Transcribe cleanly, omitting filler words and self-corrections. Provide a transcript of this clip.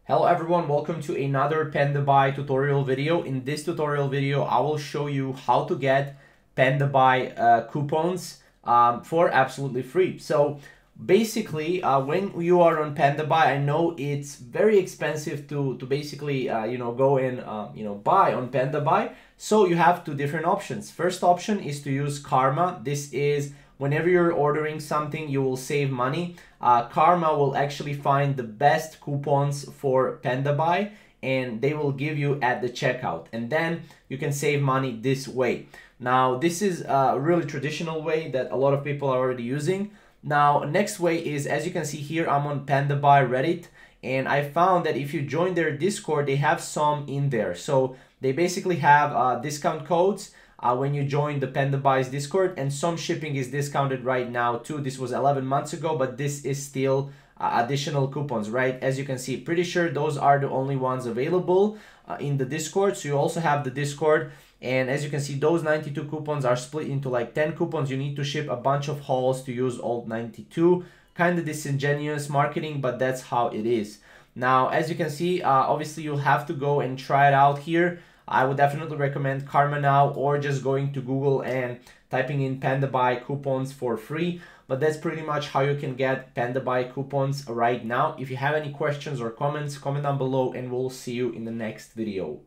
Hello everyone, welcome to another Pandabuy tutorial video. In this tutorial video, I will show you how to get Pandabuy coupons for absolutely free. So basically, when you are on Pandabuy, I know it's very expensive to basically go and buy on Pandabuy. So you have two different options. First option is to use Karma. This is whenever you're ordering something, you will save money. Karma will actually find the best coupons for Pandabuy and they will give you at the checkout, and then you can save money this way. Now this is a really traditional way that a lot of people are already using. Now next way is, as you can see here, I'm on Pandabuy Reddit, and I found that if you join their Discord, they have some in there. So they basically have discount codes when you join the Pandabuy's Discord, and some shipping is discounted right now too. This was 11 months ago, but this is still additional coupons, right? As you can see, pretty sure those are the only ones available in the Discord. So you also have the Discord, and as you can see, those 92 coupons are split into like 10 coupons. You need to ship a bunch of hauls to use all 92. Kind of disingenuous marketing, but that's how it is. Now, as you can see, obviously you'll have to go and try it out here. I would definitely recommend Karma now, or just going to Google and typing in Pandabuy coupons for free. But that's pretty much how you can get Pandabuy coupons right now. If you have any questions or comments, comment down below, and we'll see you in the next video.